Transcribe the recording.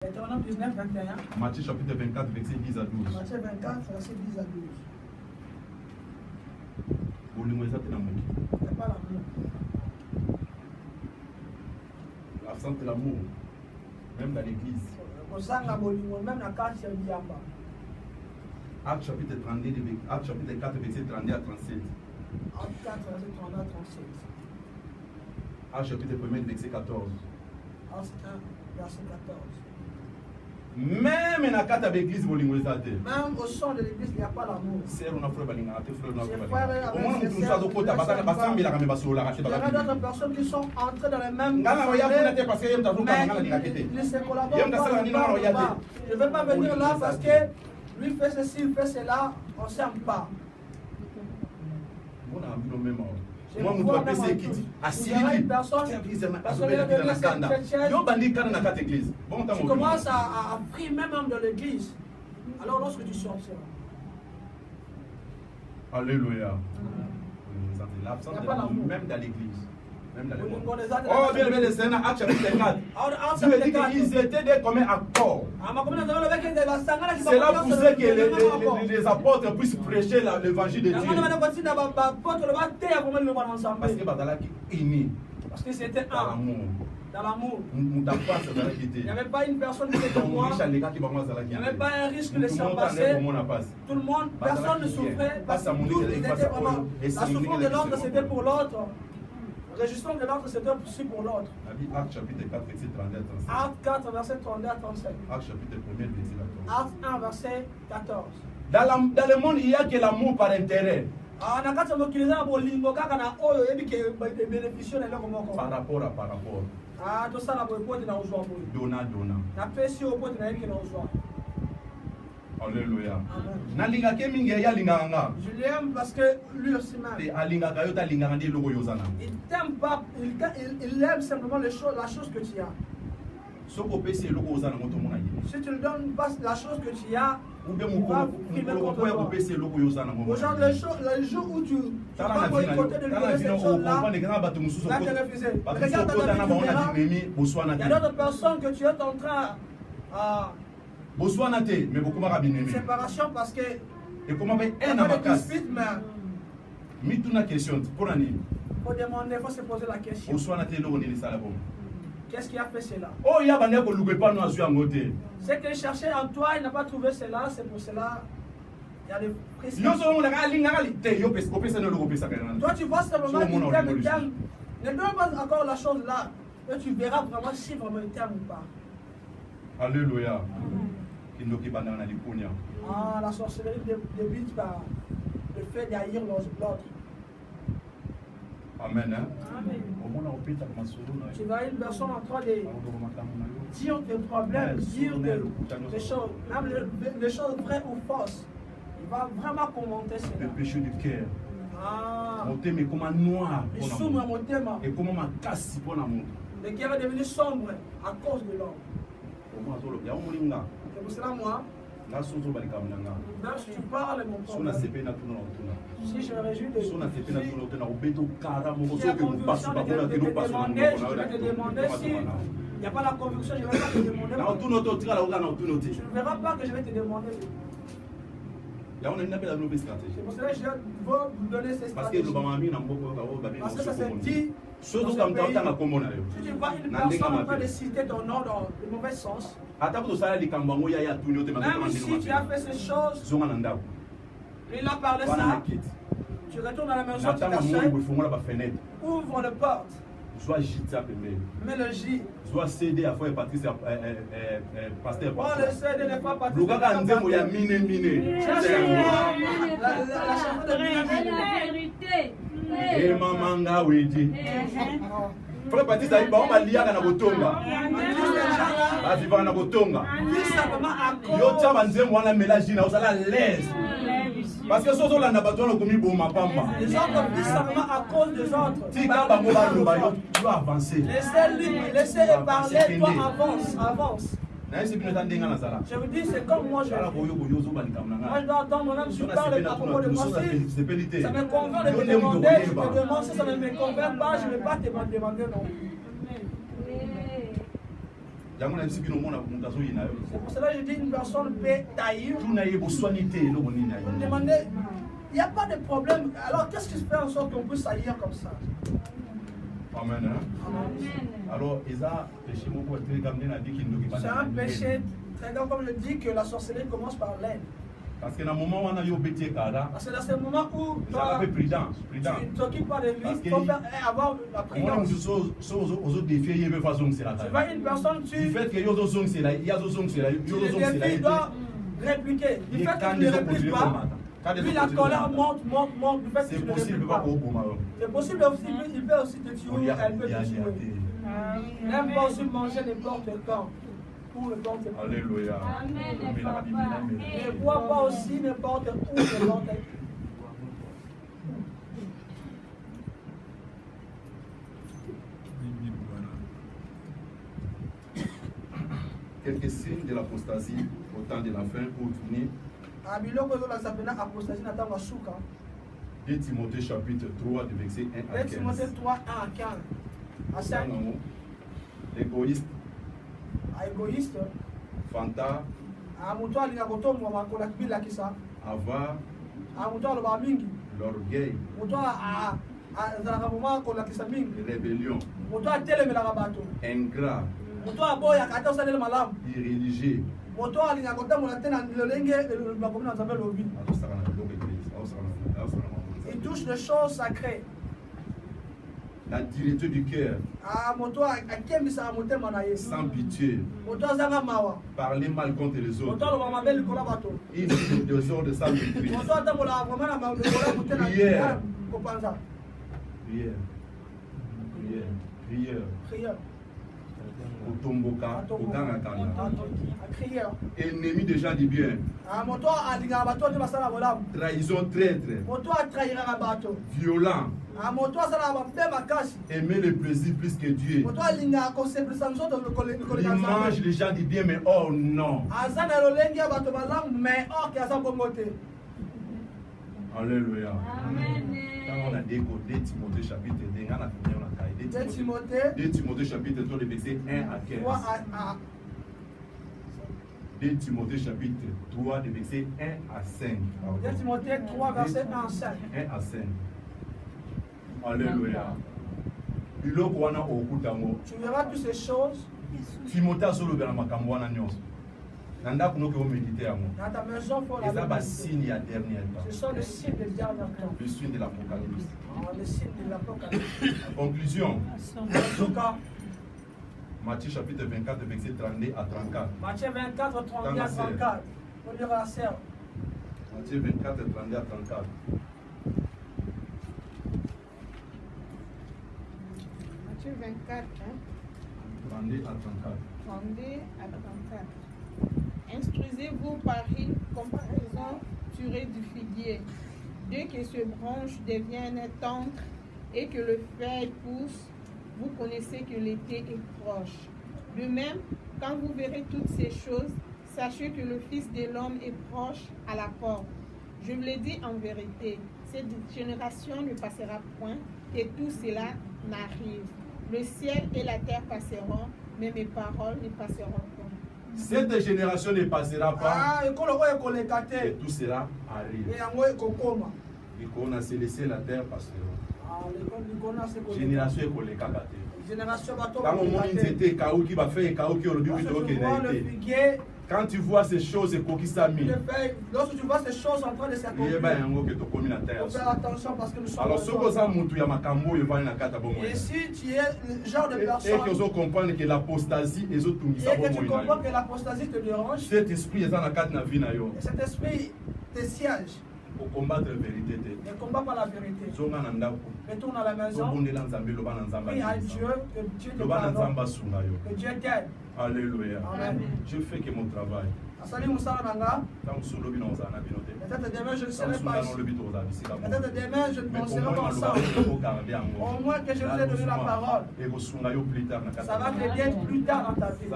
Deutéronome 19, 21. Matthieu chapitre 24, verset 10 à 12. Matthieu 24, verset 10 à 12. Il n'y a pas l'amour. L'absence de l'amour, même dans l'église. Même la carte, c'est Biamba. Acte chapitre 32, Acte chapitre 4, verset 32 à 37. Acte 4, verset 32 à 37. Acte chapitre 1, verset 14. Acte 1, verset 14. Même dans carte avec l'église, même au sein de l'église, il n'y a pas l'amour. C'est on a fait balinga, tu frère on a fait balinga. Au moins nous tous ça kota basala basambi la kameba sola kati baka. Il y a d'autres personnes qui sont entrées dans les mêmes. Ngana roya kuna te parce que yem tazuka ngana dinga kete. Yem tasala ni ngana roya te. Je ne vais pas venir là parce que lui fait ceci, il fait cela, on ne s'aime pas. On a un même moi mon doigt PC kiti asili personne yo bandi kana na carte église. Bon temps. Tu commences à prier même dans l'église. Alors lorsque tu sortiras. Alléluia. L'absence de l'amour même dans l'église. Même dans le monde. Oh, bien, bien, c'est un acte chapitre 4. Dieu dit qu'ils étaient des communs accords. C'est là pour ceux que les apôtres puissent prêcher l'évangile de Dieu. Parce que c'était un. Dans l'amour. Il n'y avait pas une personne qui était moi. Il n'y avait pas un risque de s'en passer. Tout le monde, personne ne souffrait. Parce que tout était vraiment. La souffrance de l'autre, c'était pour l'autre. La résistance de l'autre, c'était aussi pour l'autre. Acte chapitre 4, verset 32 à 37. Acte 4, verset 32 à 37. Acte chapitre 1, verset 14. Acte 1, verset 14. Dans le monde, il n'y a que l'amour par intérêt. Par rapport à par rapport. Donna. Alléluia. Je l'aime parce que lui aussi m'aime. Il t'aime pas, il aime simplement la chose que tu as. Si tu ne donnes pas la chose que tu as, il va priver contre toi. Le jour où tu vas pour côté de lui donner cette chose-là, là tu es refusé. Regarde ta vie, il y a d'autres personnes que tu es en train à... séparation parce que il n'y a pas de dispute, mais il faut demander, il faut se poser la question. Qu'est-ce qui a fait cela? C'est qu'il cherchait en toi, il n'a pas trouvé cela, c'est pour cela il y a des pressions. Toi tu vois simplement qu'il t'aime, ne donne pas encore la chose là, et tu verras vraiment si vraiment il t'aime ou pas. Alléluia. La sorcellerie débute par le fait d'haïr l'autre. Amen. Tu vois une personne en train de dire des problèmes, dire des choses, même les choses vraies ou fausses. Il va vraiment commenter cela. Le péché du cœur. Mon thème est comme un noir. Et comme un casse pour l'amour. Le cœur est devenu sombre à cause de l'homme. C'est pour cela, moi, même si tu parles, mon problème, si je me réjouis de si la conviction de te demander, je vais te demander si il n'y a pas la conviction, je ne vais pas te demander. Tu ne verras pas que je vais te demander. C'est pour cela que je veux vous donner ces stratégies. Parce que ça se dit. Si tu vois une personne en train de citer ton nom dans le mauvais sens, même si tu as fait ces choses, il a parlé ça, tu retournes dans la maison, tu t'asseyes, ouvre le porte, mets le J. Soit céder à faire Patrice pasteur. Oh, le CD n'est pas Patrice. La chanson de vérité. Et maman Widi. Frère Patrice a dit on va lier na botonga. Va vivre na botonga. Yo tia banzembo wana mélange na osala l'aise. Parce que sozo la nabato na komi boma pamba. Les autres vivent simplement à cause des autres. Tika bango ba loba yo tu dois avancer. Laissez parler, toi avance. Je vous dis, c'est comme moi je moi je dois attendre mon âme, je parle à propos de moi. Si ça me convient de te demander, je te demande, si ça ne me convient pas, je ne vais pas te demander non. C'est pour cela que je dis une personne peut tailler. Vous me demandez, il n'y a pas de problème. Alors qu'est-ce qui se fait en sorte qu'on puisse saillir comme ça? Amen. Alors, c'est un péché très grave, comme je dis, que la sorcellerie commence par l'aide. Parce que dans le moment où on a parce que dans ce moment où tu ne t'occupes pas de lui, il faut avoir la prudence. Tu vois une personne, tu le défi doit répliquer. Du fait que tu ne répliques pas, puis la colère monte. C'est possible pas. C'est possible aussi, il peut aussi te tuer, elle peut te tuer. Même pas aussi manger n'importe quand. Alléluia. Ne bois pas aussi n'importe où. Quelques signes de l'apostasie au temps de la fin pour finir. 2 Timothée chapitre 3 du verset 1 à 15. 2 Timothée 3, 1 à 15. L'égoïste. Égoïste. Fanta. Avare. L'orgueil. Rébellion. Ingrat. Irréligieux. Il touche les choses sacrées. La dureté du cœur. Sans pitié. Parler mal contre les autres. Une vie de désordre sans maîtrise. Prière. Ennemi des gens du bien. Trahison, traître. Violent. Aimer le plaisir plus que Dieu. L'image des gens du bien, mais oh non. Alléluia. On a décodé Timothée chapitre 2 Timothée chapitre 3, verset 1 à 15. 2 Timothée chapitre 3, verset 1 à 5. 2 Timothée 3, verset 1 à 5. 1 à 5. Alléluia. Tu verras toutes ces choses. Timothée a solo bela makambo wana nyonso. Nanda kuno ke méditer yango. Dans ta maison pour la signe ya dernier temps. Ce sont les signes des derniers temps. Le signe de l'Apocalypse. Les signes de l'Apocalypse. Conclusion. Matthieu chapitre 24 verset 32 à 34. Matthieu 24 32 à 34. On dira la sœur. Matthieu 24 32 à 34. Matthieu 24, 32 à 34. 32 à 34. Instruisez-vous par une comparaison tirée du figuier. Dès que ce branche devient tendre et que le feuille pousse, vous connaissez que l'été est proche. De même, quand vous verrez toutes ces choses, sachez que le Fils de l'homme est proche à la porte. Je vous le dis en vérité, cette génération ne passera point et tout cela n'arrive. Le ciel et la terre passeront, mais mes paroles ne passeront pas. Cette génération ne passera pas et tout cela arrive. Et qu'on a laissé la terre passera. Génération est quand tu vois ces choses, lorsque tu vois ces choses en train de s'accomplir, faire attention parce que nous sommes et si tu es le genre de personne et que tu comprends que l'apostasie te dérange, cet esprit est dans la carte de la vie. Cet esprit te siège. Pour combattre la vérité. Ne combat pas la vérité. Retourne à la maison. Prie à Dieu que Dieu te pardonne. Que Dieu t'aide. Alléluia. Amen. Je fais que mon travail. Peut-être demain je ne serai pas ici. Peut-être demain je ne penserai pas ensemble. Au moins que je vous ai donné la parole. Ça va t'aider plus tard dans ta vie.